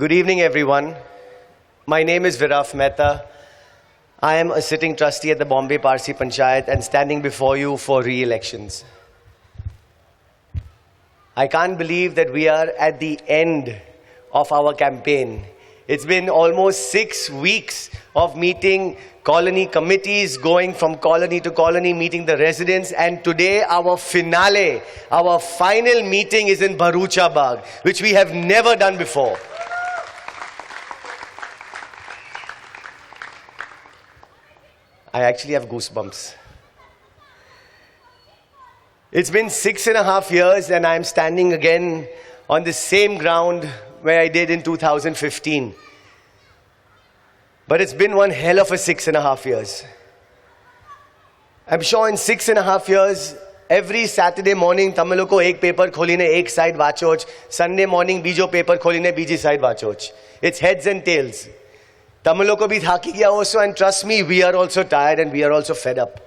Good evening, everyone. My name is Viraf Mehta. I am a sitting trustee at the Bombay Parsi Panchayat and standing before you for re-elections. I can't believe that we are at the end of our campaign. It's been almost 6 weeks of meeting colony committees, going from colony to colony, meeting the residents, and today our finale, our final meeting is in Bharucha Baug, which we have never done before. I actually have goosebumps. It's been 6.5 years and I'm standing again on the same ground where I did in 2015. But it's been one hell of a 6.5 years. I'm sure in 6.5 years, every Saturday morning, Tamilo ko ek paper kholine ek side vachoch, Sunday morning bijo paper kholine biji side vachoch. It's heads and tails. Tamilo ko bhi thaki gaya also, and trust me, we are also tired and we are also fed up.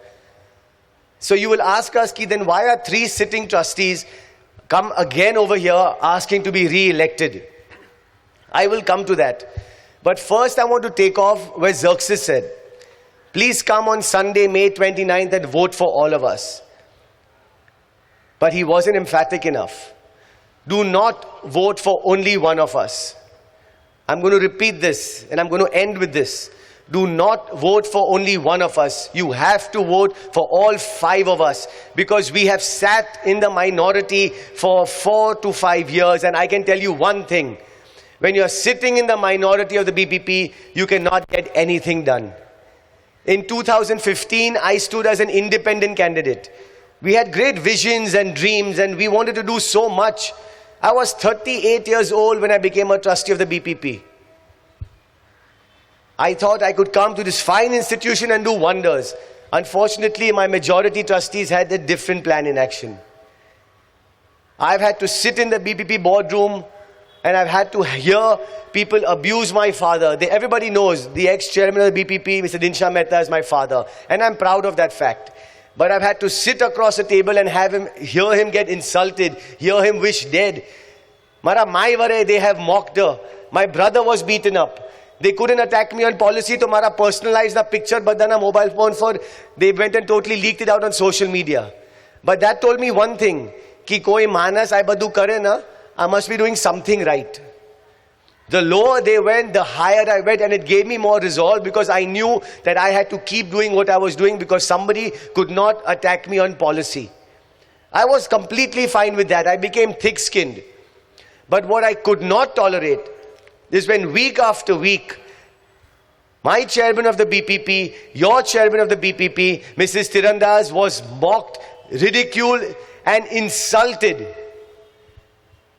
So you will ask us, ki then why are 3 sitting trustees come again over here asking to be re-elected? I will come to that. But first I want to take off where Xerxes said, please come on Sunday, May 29th and vote for all of us. But he wasn't emphatic enough. Do not vote for only one of us. I'm going to repeat this and I'm going to end with this. Do not vote for only one of us. You have to vote for all 5 of us, because we have sat in the minority for 4 to 5 years, and I can tell you one thing. When you are sitting in the minority of the BPP, you cannot get anything done. In 2015, I stood as an independent candidate. We had great visions and dreams and we wanted to do so much. I was 38 years old when I became a trustee of the BPP. I thought I could come to this fine institution and do wonders. Unfortunately, my majority trustees had a different plan in action. I've had to sit in the BPP boardroom and I've had to hear people abuse my father. Everybody knows the ex-chairman of the BPP, Mr. Dinsha Mehta, is my father. And I'm proud of that fact. But I've had to sit across the table and hear him get insulted, hear him wish dead. Mara mai vare, they have mocked her. My brother was beaten up. They couldn't attack me on policy, so mara personalized the picture, badana mobile phone for, they went and totally leaked it out on social media. But that told me one thing, ki koi manas I badu kare na, I must be doing something right. The lower they went, the higher I went, and it gave me more resolve, because I knew that I had to keep doing what I was doing because somebody could not attack me on policy. I was completely fine with that. I became thick-skinned. But what I could not tolerate is when week after week, my chairman of the BPP, your chairman of the BPP, Mrs. Tirandaz, was mocked, ridiculed and insulted.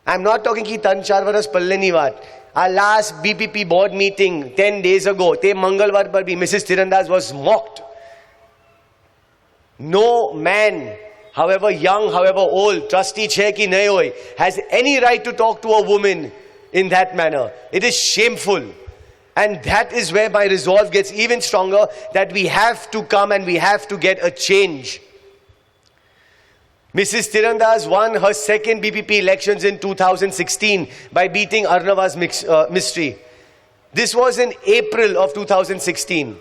I'm not talking ki tan 4 varas palle ni vaat. Our last BPP board meeting 10 days ago, te Mangalwar par bhi Mrs. Tirandaz was mocked. No man, however young, however old, trustee chair ki nahi hoy, has any right to talk to a woman in that manner. It is shameful. And that is where my resolve gets even stronger, that we have to come and we have to get a change. Mrs. Tirandaz won her second BPP elections in 2016 by beating Arnava's mystery. This was in April of 2016.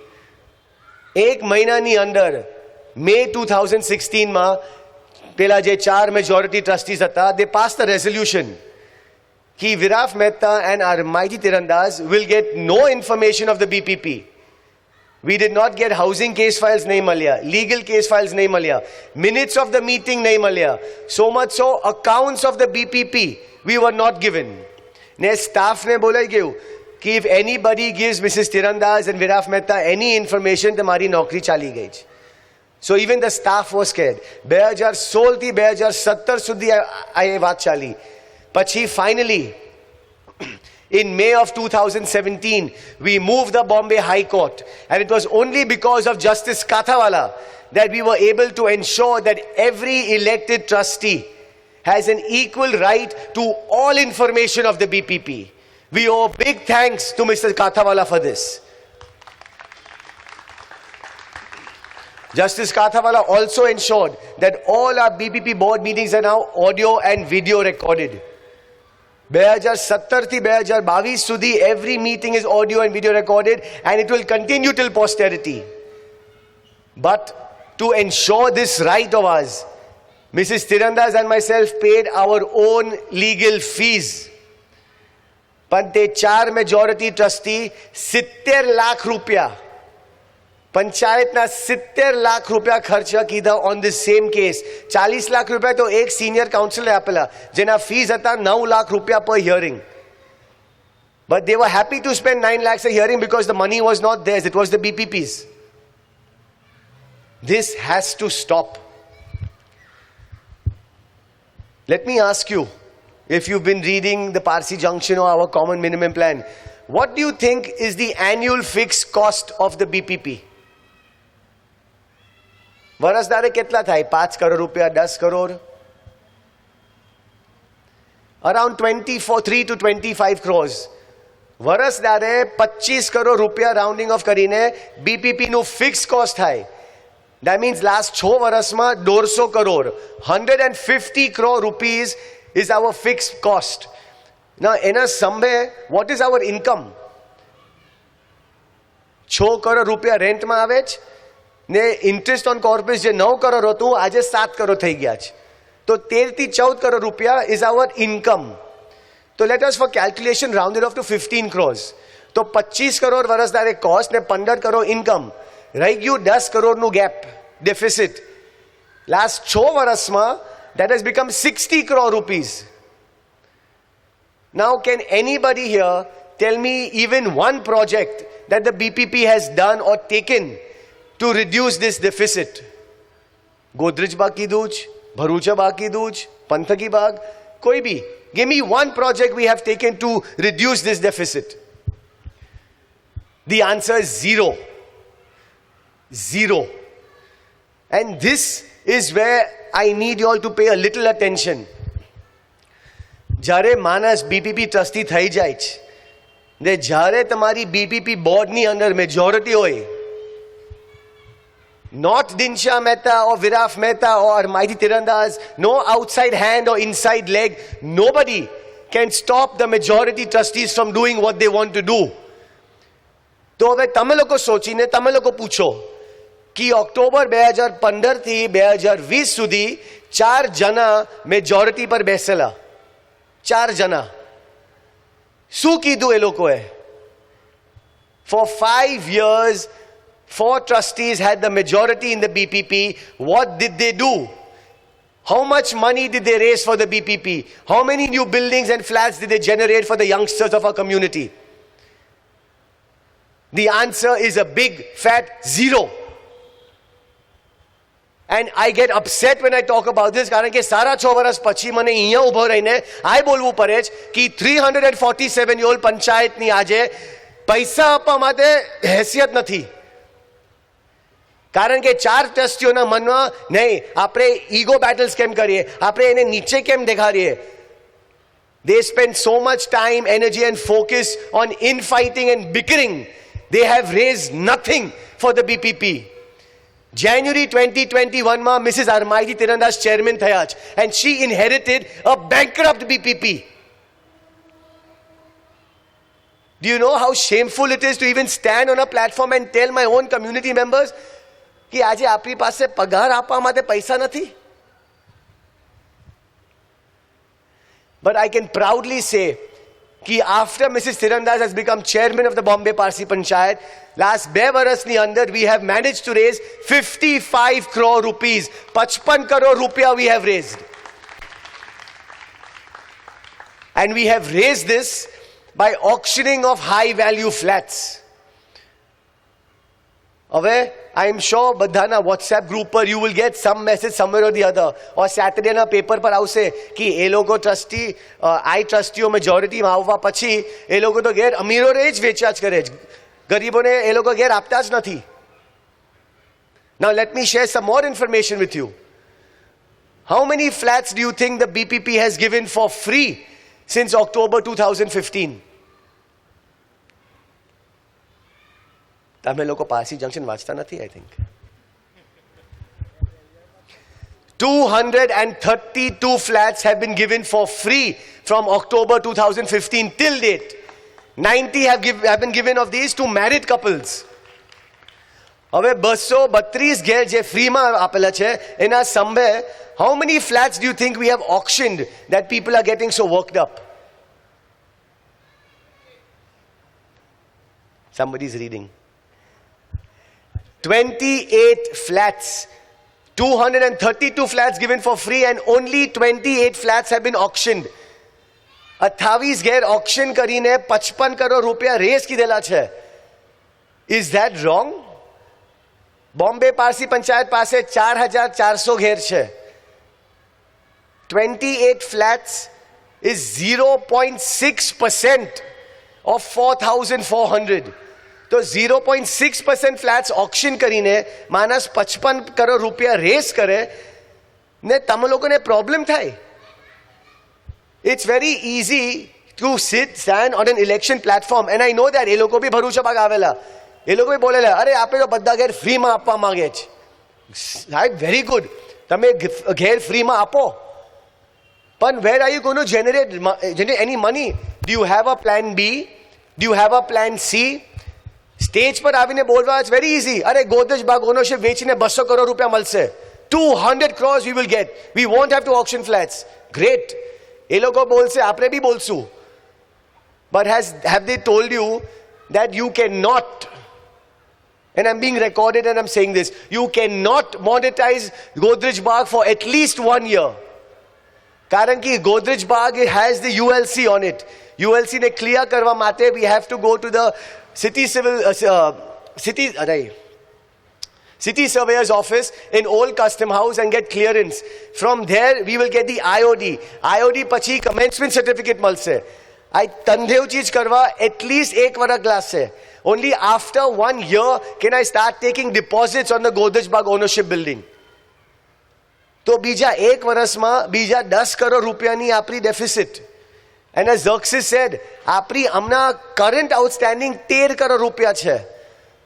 Ek mahina ni andar, May 2016 ma, pela je 4 majority trustees hata, they passed a resolution ki Viraf Mehta and our mighty Tirandaz will get no information of the BPP. We did not get housing case files nahi malya, legal case files nahi malya, minutes of the meeting nahi malya. So much so, accounts of the BPP we were not given. Ne staff ne bola gyu ki if anybody gives Mrs. Tirandaz and Viraf Mehta any information, tamari naukri chali gayi. So even the staff was scared. 2016 thi 2017 sudhi ai vaat chali. Pachi finally, in May of 2017, we moved the Bombay High Court, and it was only because of Justice Kathawala that we were able to ensure that every elected trustee has an equal right to all information of the BPP. We owe big thanks to Mr. Kathawala for this. Justice Kathawala also ensured that all our BPP board meetings are now audio and video recorded. 2017 થી 2022 સુધી every meeting is audio and video recorded, and it will continue till posterity. But to ensure this right of ours, Mrs. Tirandas and myself paid our own legal fees. પણ તે 4 majority trustee 70 lakh રૂપિયા પંચાયતના 70 લાખ રૂપિયા ખર્ચ કીધા on the same case. 40 lakh રૂપિયા તો એક સિનિયર કાઉન્સિલરે આપેલા, જેના ફીસ હતા 9 લાખ રૂપિયા પર hearing. But they were happy to spend 9 lakhs a hearing because the money was not theirs, it was the BPP's. This has to stop. Let me ask you, if you've been reading the Parsi Junction or our common minimum plan, what do you think is the annual fixed cost of the BPP? વરસદારે કેટલા થાય? 5 કરોડ રૂપિયા, 10 crore? Around 3 to 25 crores. વરસદારે 25 crore રૂપિયા rounding of કરીને BPP નું fix cost થાય. That means last 6 વર્ષમાં 150 crore. 150 crore rupees is our fixed cost. Now, in a somewhere, what is our income? 6 crore rupiya rent માં આવે છે ને ઇન્ટરેસ્ટ ઓન કોર્પસ જે 9 કરોડ હતું આજે 7 કરોડ થઈ ગયા છે. તો 13 થી 14 કરોડ રૂપિયા is our income. તો let us for calculation round it off to 15 crores. તો 25 કરોડ વરસદારે કોસ્ટ ને 15 કરોડ ઇન્કમ. રહી ગયું 10 કરોડનું ગેપ deficit. Last 6 વર્ષમાં that has become 60 crore rupees. Now, can anybody here tell me even one project that the BPP has done or taken to reduce this deficit? Godrej Baug ki Dooj, Bharucha Baug ki Dooj, Panthaki Baug, koi bhi. Give me one project we have taken to reduce this deficit. The answer is zero. Zero. And this is where I need you all to pay a little attention. જ્યારે માણસ BPP trustee થઈ જાય છે ને જ્યારે તમારી BPP બોર્ડની અંદર મેજોરિટી હોય, not Dinsha Mehta or Viraf Mehta or Mighty Tirandas, no outside hand or inside leg, nobody can stop the majority trustees from doing what they want to do. તો હવે તમે લોકો સોચીને તમે લોકો પૂછો कि ऑक्टोबर 2015 થી 2020 સુધી 4 જણા મેજોરિટી પર બેસેલા. 4 જણા. શું કીધું એ લોકોએ? For 5 years, 4 trustees had the majority in the BPP. What did they do? How much money did they raise for the BPP? How many new buildings and flats did they generate for the youngsters of our community? The answer is a big fat zero. And I get upset when I talk about this કારણ કે સારા 6 વર્ષ પછી મને અહીંયા ઊભો રહીને આ બોલવું પડે છે કે 347 year old પંચાયતની આજે પૈસા આપવા માટે હેસિયત નથી. કારણ કે 4 ટ્રસ્ટીઓના મનમાં નહીં, આપણે ઈગો બેટલ્સ કેમ કરીએ, આપણે એને નીચે કેમ દેખાડીએ. They spend so much time, energy and focus on infighting and bickering. They have raised nothing for the BPP. January 2021 માં Mrs. Mighty Tirandas chairman થયા છે and she inherited a bankrupt BPP. Do you know how shameful it is to even stand on a platform and tell my own community members कि આજે આપણી પાસે પગાર આપવા માટે પૈસા નથી? But I can proudly say कि after Mrs. Tirandas has become chairman of the Bombay Parsi Panchayat, last 2 વર્ષની અંદર we have managed to raise 55 crore rupees. 55 crore rupiya we have raised. And we have raised this by auctioning of high value flats. હવે I am sure બધાના WhatsApp group પર you will get some message somewhere or the other, or Saturday ના paper પર આવશે કે એ લોકો trustee આઈ ટ્રસ્ટીઓ મેજોરિટીમાં આવવા પછી એ લોકો તો ઘેર અમીરોને જ વેચ્યા જ કરે, ગરીબોને એ લોકો ઘેર આપતા જ નથી. Now let me share some more information with you. How many flats do you think the BPP has given for free since October 2015? તમે લોકો પારસી જંકશન વાંચતા નથી, I think. 232 flats have been given for free from October 2015 till date. 90 have been given of these to married couples. હવે 232 ઘેર જે ફ્રીમાં આપેલા છે એના સંભે how many flats do you think we have auctioned that people are getting so worked up? Somebody's reading. 28 flats. 232 flats given for free and only 28 flats have been auctioned. 28 ઘેર auction કરીને 55 કરોડ રૂપિયા રેસ કીધેલા છે. Is that wrong? Bombay Parsi panchayat પાસે 4,400 ઘેર છે. 28 flats is 0.6% of 4,400. તો 0.6% flats auction કરીને માણસ 55 કરોડ રૂપિયા રેસ કરે ને તમે લોકોને પ્રોબ્લેમ થાય. It's very easy to stand on an election platform and I know that એ લોકો બી ભરૂચા બાગ આવેલા એ લોકો બી બોલેલા અરે આપણે તો બધા ઘેર ફ્રીમાં આપવા માંગે છે. સાહેબ વેરી ગુડ તમે ઘેર ફ્રીમાં આપો પણ where are you going to generate any money? Do you have a plan B? Do you have a plan C? Stage પર આવીને બોલવા it's very easy. અરે ગોદરેજ બાગ ઓનરશિપ વેચીને 200 કરોડ રૂપિયા મળશે. 200 crores we will get. We won't have to auction flats. Great. એ લોકો બોલશે આપણે બી બોલશું. But have they told you that you cannot, and I'm being recorded and I'm saying this, you cannot monetize Godrej Baug for at least 1 year. કારણ કે Godrej Baug has the ULC on it. ULC ને clear કરવા માટે we have to go to the city surveyor's office in Old Custom House and get clearance. From there we will get the IOD. IOD પછી commencement certificate મળશે. I ધંધેવ ચીજ કરવા at least 1 વર્ષ લાગશે. Only after 1 year can I start taking deposits on the Godrej Baug ownership building. તો બીજા 1 વર્ષમાં બીજા 10 કરોડ રૂપિયાની આપણી deficit. And as Xerxes said, આપણી હમણાં current outstanding 13 કરોડ રૂપિયા છે.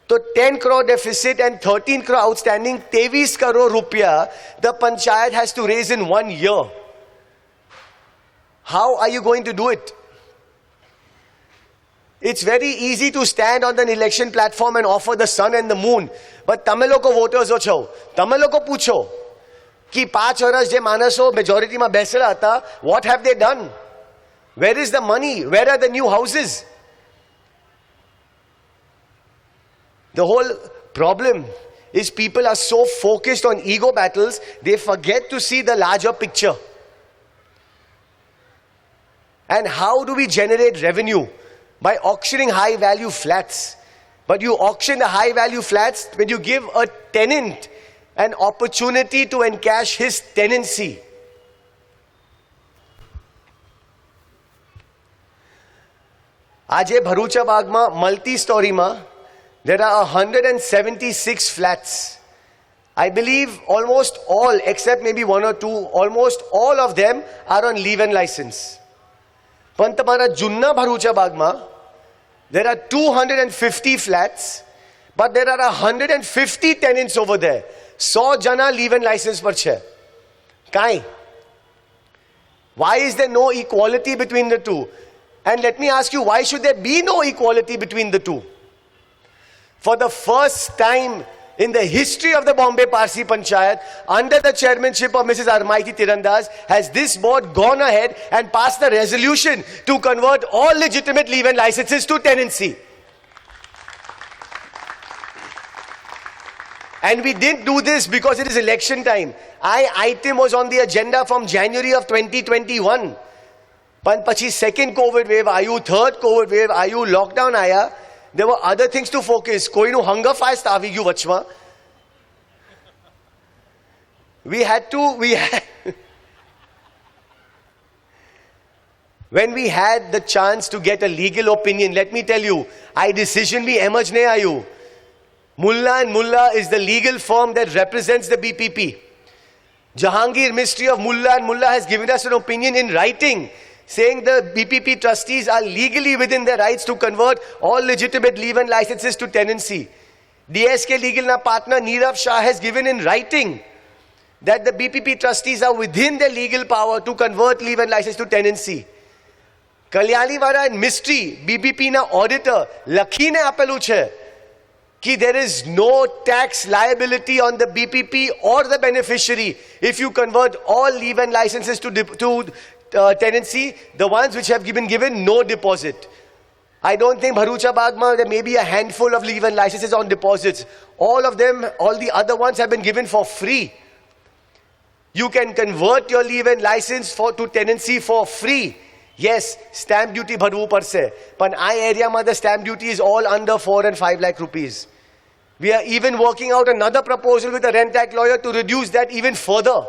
તો 10 crore deficit and 13 crore outstanding, 23 crore rupiah the panchayat has to raise in 1 year. How are you going to do it? It's very easy to stand on an election platform and offer the sun and the moon. But તમે લોકો voters છો, તમે લોકો પૂછો કે 5 વર્ષ જે માણસો મેજોરિટીમાં બેસેલા હતા, what have they done? Where is the money? Where are the new houses? The whole problem is people are so focused on ego battles, they forget to see the larger picture. And how do we generate revenue? By auctioning high value flats. But you auction the high value flats when you give a tenant an opportunity to encash his tenancy. આજે Bharucha બાગમાં multi-storyમાં there are 176 flats. I believe almost all, except maybe 1 or 2, almost all of them are on leave and license. પણ તમારા જૂના Bharucha બાગમાં there are 250 flats, but there are 150 tenants over there. 100 જણા leave and license પર છે. કાંઈ? Why is there no equality between the two? And let me ask you, why should there be no equality between the two? For the first time in the history of the Bombay Parsi Panchayat, under the chairmanship of Mrs. Armaiti Tirandaz, has this board gone ahead and passed the resolution to convert all legitimate leave and licenses to tenancy. And we didn't do this because it is election time. Item was on the agenda from January of 2021. પણ પછી second COVID wave આયુ, third COVID wave આયુ, lockdown આયા. There were other things to focus. કોઈનું hunger fast આવી ગયું વચમાં. When we had the chance to get a legal opinion, let me tell you, decision bhi એમ જ નહીં આયુ. Mullah and Mullah is the legal firm that represents the BPP. Jahangir Ministry of Mullah and Mullah has given us an opinion in writing saying the BPP trustees are legally within their rights to convert all legitimate leave and licenses to tenancy. DSK legal na partner Nirav Shah has given in writing that the BPP trustees are within their legal power to convert leave-in license to tenancy. Kalyaniwala and Mystery, BPP na auditor, lakhine apelu che ki there is no tax liability on the BPP or the beneficiary if you convert all leave-in licenses to tenancy, the ones which have been given no deposit. I don't think Bharucha Baug, there may be a handful of leave-in licenses on deposits. All of them, all the other ones have been given for free. You can convert your leave-in license to tenancy for free. Yes, stamp duty bharvu par se. But I area ma the stamp duty is all under 4 and 5 lakh rupees. We are even working out another proposal with a rent act lawyer to reduce that even further.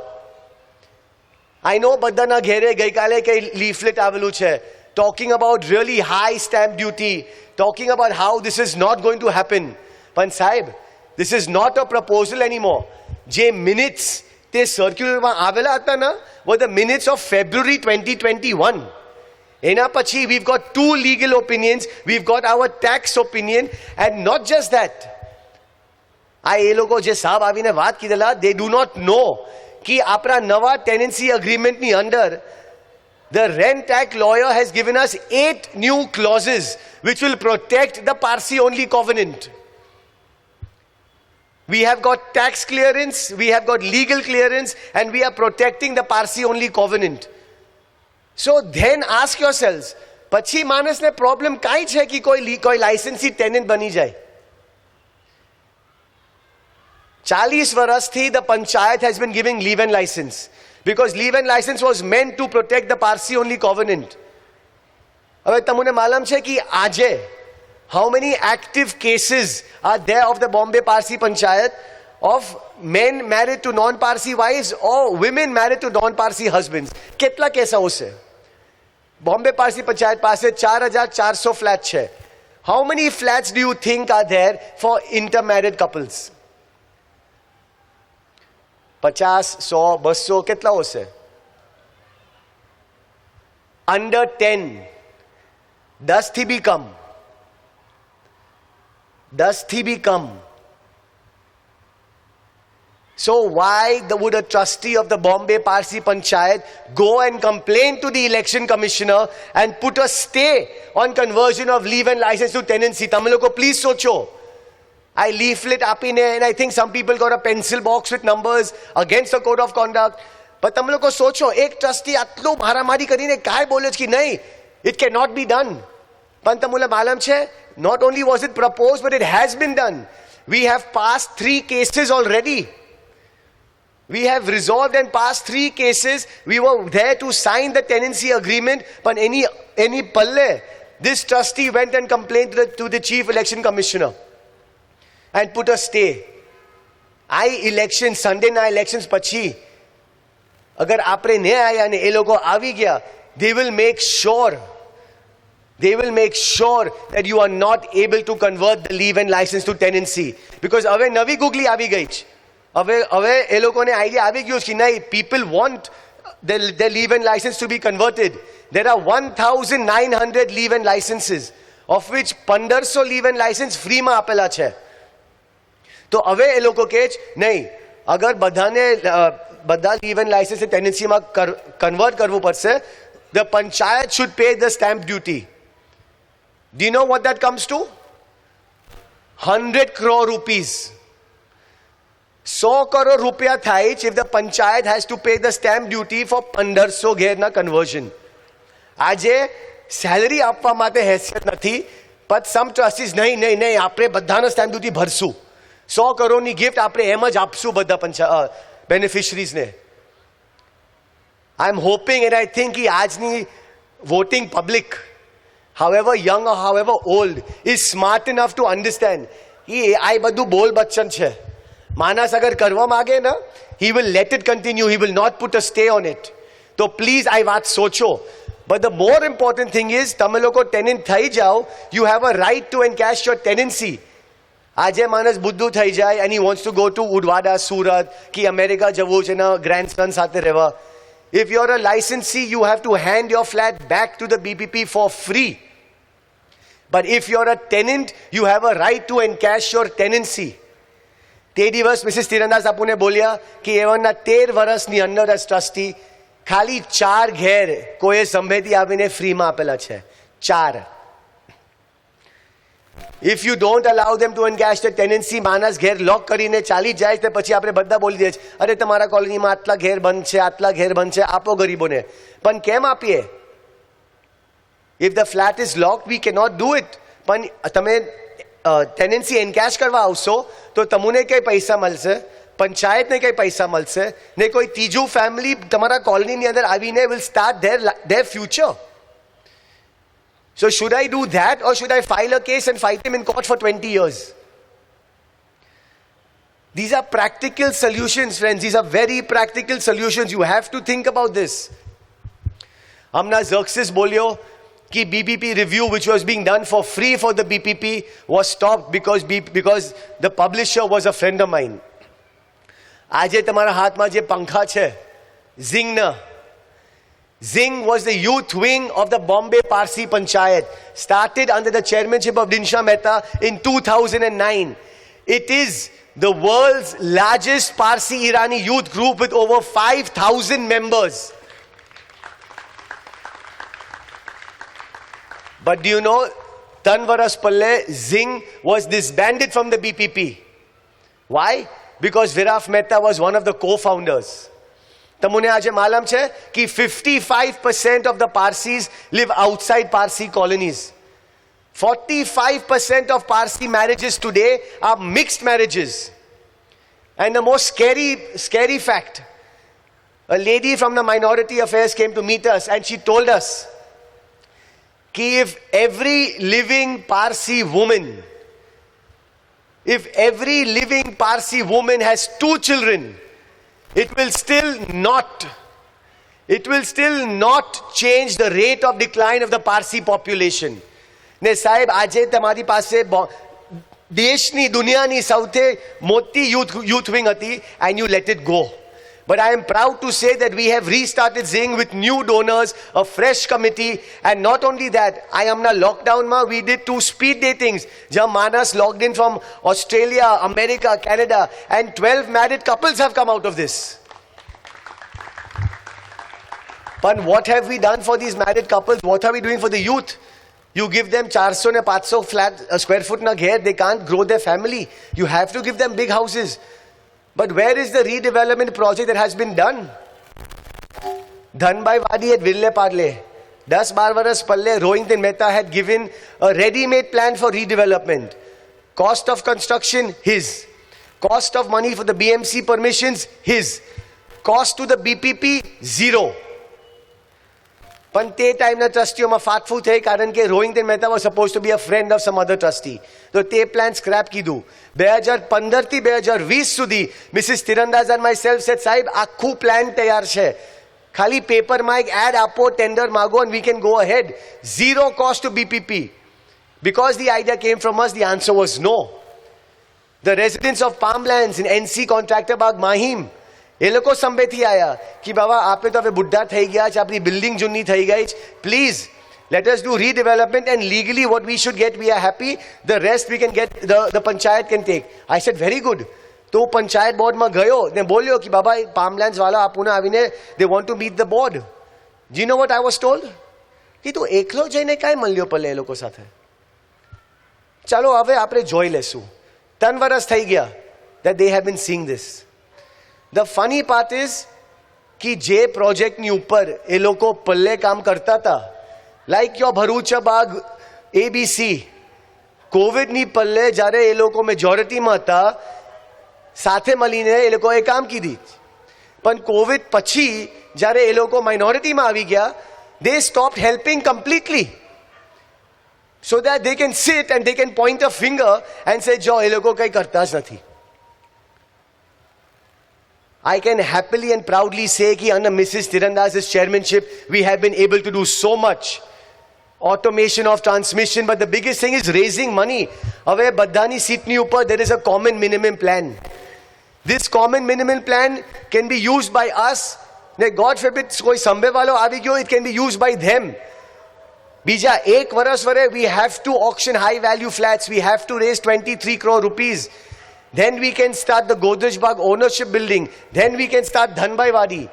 I know badana ghere gaikale ke leaflet avelu che, talking about really high stamp duty, talking about how this is not going to happen. But Sahib, this is not a proposal anymore. Je minutes te circular ma avela hata na were the minutes of February 2021. Ena pachi we've got 2 legal opinions, we've got our tax opinion, and not just that. I logo je sahab avine વાત કીધેલા, they do not know ki apna nawa tenancy agreement ni under the rent act lawyer has given us 8 new clauses which will protect the Parsi only covenant. We have got tax clearance, we have got legal clearance, and we are protecting the Parsi only covenant. So then ask yourselves, pachi manas ne problem kai chhe ki koi licensee tenant bani jaye. 40 varas thi the panchayat has been giving leave-in license because leave-in license was meant to protect the Parsi only covenant. Abe tamune malum chhe ki aaje how many active cases are there of the Bombay Parsi Panchayat of men married to non-Parsi wives or women married to non-Parsi husbands? Ketla case hosse? Bombay Parsi Panchayat paase 4,400 flats hai. How many flats do you think are there for intermarried couples? 50, 100, 200, ketla hosse? Under 10. 10 thi bhi kam. 10 thi bhi kam. So why would a trustee of the Bombay Parsi Panchayat go and complain to the election commissioner and put a stay on conversion of leave-in license to tenancy? Tamil ko please socho. I leaflet apine and I think some people got a pencil box with numbers against the code of conduct. But tamil ko socho, ek trustee atlo bharamari karine kai bole ki nahi, it cannot be done. Pantamula malam che, not only was it proposed, but it has been done. We have passed 3 cases already. We have resolved and passed 3 cases. We were there to sign the tenancy agreement, but any palle, this trustee went and complained to the chief election commissioner and put a stay. Sunday na elections pachi, agar apre ne aaya ne e logo avi gaya, they will make sure that you are not able to convert the leave-in license to tenancy. Because ave navi googly avi gayi. Ave e logo ne idea avi gayi ki nahi, people want their leave-in license to be converted. There are 1,900 leave-in licenses, of which 1500 leave-in license free ma apela che. तो away ए लोगों के नहीं, अगर बधा leave-in license से tenancy में convert करवो पर से, the panchayat should pay the stamp duty. Do you know what that comes to? 100 crore rupees. 100 crore rupiya થાય if the panchayat has to pay the stamp duty for 1500 ઘેરના conversion. આજે salary આપવા માટે હેસિયત નથી, but some trustees નહીં આપણે બધાનો stamp duty ભરશું. 100 કરોડની gift આપણે એમ જ આપશું બધા beneficiaries ને. I'm hoping and I think कि આજની voting public, however young or however old, is smart enough to understand कि આ બધું બોલ બચ્ચન છે. માનસ અગર કરવા માંગે ના, he will let it continue, he will not put a stay on it. So please આ વાત સોચો. But the more important thing is, તમે લોકો tenant થઈ જાઓ, you have a right to encash your tenancy. આજે માણસ બુદ્ધુ થઈ જાય and he wants to go to Udwada, Surat, ki America જવું છે ના grandson સાથે રહેવા. If you're a licensee, you have to hand your flat back to the BPP for free. But if you're a tenant, you have a right to encash your tenancy. તે દિવસ Mrs તીરંદાજ આપુને બોલ્યા કે એવરના 13 વર્ષની અંદર as trustee ખાલી 4 ઘેર કોઈએ સંભેદી આવીને ફ્રીમાં આપેલા છે. 4. If you don't allow them to encash the tenancy, માણસ ઘેર લોક કરીને ચાલી જાય તો પછી આપણે બધા બોલી દઈએ અરે તમારા કોલોનીમાં આટલા ઘેર બંધ છે, આટલા ઘેર બંધ છે, આપો ગરીબોને. પણ કેમ આપીએ? If the flat is locked, we cannot do it. પણ તમે ટેનન્સી એનકેશ કરવા આવશો તો તમને કઈ પૈસા મળશે? પંચાયતને કઈ પૈસા મળશે? ને કોઈ ત્રીજું ફેમિલી તમારા કોલોનીની અંદર આવીને will start their future. So should I do that or should I file a case and fight him in court for 20 years? These are practical solutions, friends. These are very practical solutions. You have to think about this. Amna Xerxes bolyo ki BPP review which was being done for free for the BPP was stopped because the publisher was a friend of mine. Aje tamara hathma je pankha che Zingna. Zing was the youth wing of the Bombay Parsi Panchayat, started under the chairmanship of Bharucha Mehta in 2009. It is the world's largest Parsi Irani youth group with over 5,000 members. But do you know, 10 varas palle Zing was disbanded from the BPP. Why? Because Viraf Mehta was one of the co-founders. તમને આજે માલમ છે કે 55% of the Parsis live outside Parsi colonies. 45% of Parsi marriages today are mixed marriages. And the most scary fact, a lady from the Minority Affairs came to meet us and she told us that if every living Parsi woman has 2 children, it will still not change the rate of decline of the Parsi population. Ne sahib, aje tamari પાસે દેશની દુનિયાની સૌથી મોટી youth wing હતી and you let it go. But I am proud to say that we have restarted Zing with new donors, a fresh committee, and not only that, I am na lockdown ma we did 2 speed datings. Jab Manas logged in from Australia, America, Canada, and 12 married couples have come out of this. But what have we done for these married couples? What are we doing for the youth? You give them 400 and 500 flat square foot na gher, they can't grow their family. You have to give them big houses. But where is the redevelopment project that has been done? Dhanbhai Wadi at Ville Parle. 10-12 varas palle Rohington Mehta had given a ready-made plan for redevelopment. Cost of construction, his. Cost of money for the BMC permissions, his. Cost to the BPP, 0. પણ તે ટાઈમના ટ્રસ્ટીઓમાં ફાટફૂ થઈ કારણ કે Rohinton Mehta was supposed to be a friend of some other trustee. તો તે plan scrap કીધું. 2015 થી 2020 સુધી મિસિસ તીરંદાજ and myself said, સાહેબ આખું પ્લાન તૈયાર છે, ખાલી પેપરમાં એક એડ આપો, ટેન્ડર માગો and we can go ahead. 0 cost to BPP. Because the idea came from us, the answer was no. The residents of Palmlands in NC Contractor Baug Mahim, એ લોકો સંભેથી આયા કે બાબા આપે તો હવે બુઢા થઈ ગયા છે, આપણી બિલ્ડિંગ જૂની થઈ ગઈ છે, please let us do redevelopment and legally what we should get we are happy, the rest we can get, the panchayat can take. I said very good. તો પંચાયત બોર્ડમાં ગયો ને બોલ્યો કે બાબા પામલેન્ડ્સ વાળા આપુને આવીને they want to meet the board. Do you know what I was told? કે તું એકલો જઈને કાંઈ મળ્યો પલે એ લોકો સાથે? ચાલો હવે આપણે જોઈ લેશું. 3 વર્ષ થઈ ગયા that they have been seeing this. The funny part is कि जे प्रोजेक्ट नी ऊपर ए लोको पल्ले काम करता था, like your Bharucha Baug ABC, Covid नी पल्ले जारे ए लोको मेजॉरिटी में था, साथे मलीने ए लोको ए काम की दी. पण कोविड पछी जारे ए लोको माइनॉरिटी में आवी गया, they stopped helping completely, so that they can sit and they can point a finger and say जो ए लोको कई करता ज नहीं. I can happily and proudly say that under Mrs. Tirandaz's chairmanship, we have been able to do so much. Automation of transmission, but the biggest thing is raising money. Ave badhani seat ni upar, there is a common minimum plan. This common minimum plan can be used by us. God forbid, koi sambe walo avi gyo, it can be used by them. Bija, ek varas vare, we have to auction high value flats. We have to raise 23 crore rupees. Then we can start the Godrej Baug ownership building. Then we can start Dhanbai Wadi.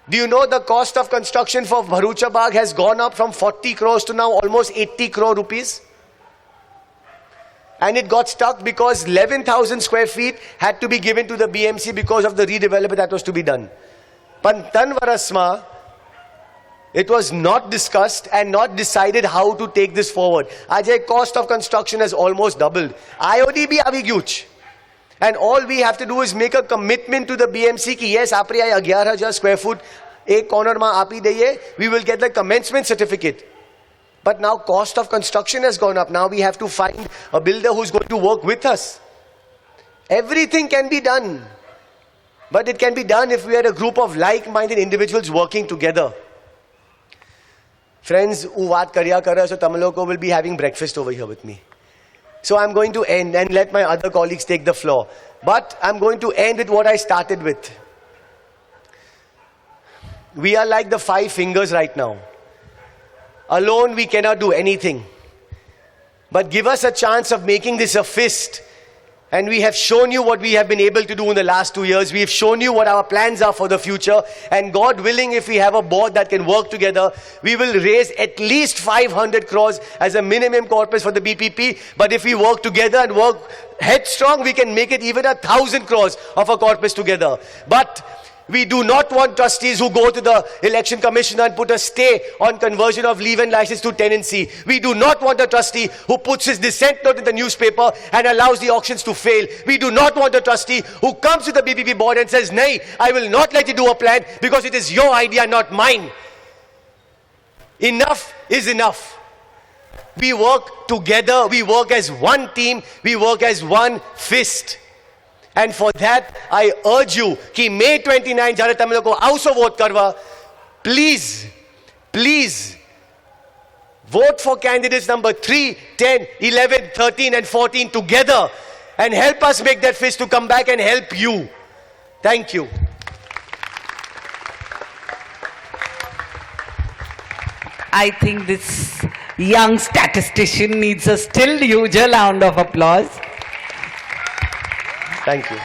Do you know the cost of construction for Bharucha Baug has gone up from 40 crores to now almost 80 crore rupees? And it got stuck because 11,000 square feet had to be given to the BMC because of the redevelopment that was to be done. Pantan Varasma, it was not discussed and not decided how to take this forward. Ajay, cost of construction has almost doubled. IOD bhi abhi huge. And all we have to do is make a commitment to the BMC ki yes, apri ay 11,000 square foot, ek corner ma api deiye, we will get the commencement certificate. But now cost of construction has gone up. Now we have to find a builder who's going to work with us. Everything can be done. But it can be done if we are a group of like-minded individuals working together. Friends, Uvat Karya Kara, so Tamiloko will be having breakfast over here with me. So I'm going to end and let my other colleagues take the floor. But I'm going to end with what I started with. We are like the 5 fingers right now. Alone we cannot do anything. But give us a chance of making this a fist. And we have shown you what we have been able to do in the last 2 years. We have shown you what our plans are for the future. And God willing, if we have a board that can work together, we will raise at least 500 crores as a minimum corpus for the BPP. But if we work together and work headstrong, we can make it even 1,000 crores of a corpus together. But we do not want trustees who go to the election commissioner and put a stay on conversion of leave and license to tenancy. We do not want a trustee who puts his dissent note in the newspaper and allows the auctions to fail. We do not want a trustee who comes to the BPP board and says, "Nay, I will not let you do a plan because it is your idea, not mine." Enough is enough. We work together. We work as one team. We work as one fist. And for that, I urge you, कि May 29, jare tamil ko also vote karwa, please, please, vote for candidates number 3, 10, 11, 13 and 14 together and help us make that fist to come back and help you. Thank you. I think this young statistician needs a still huger round of applause. Thank you.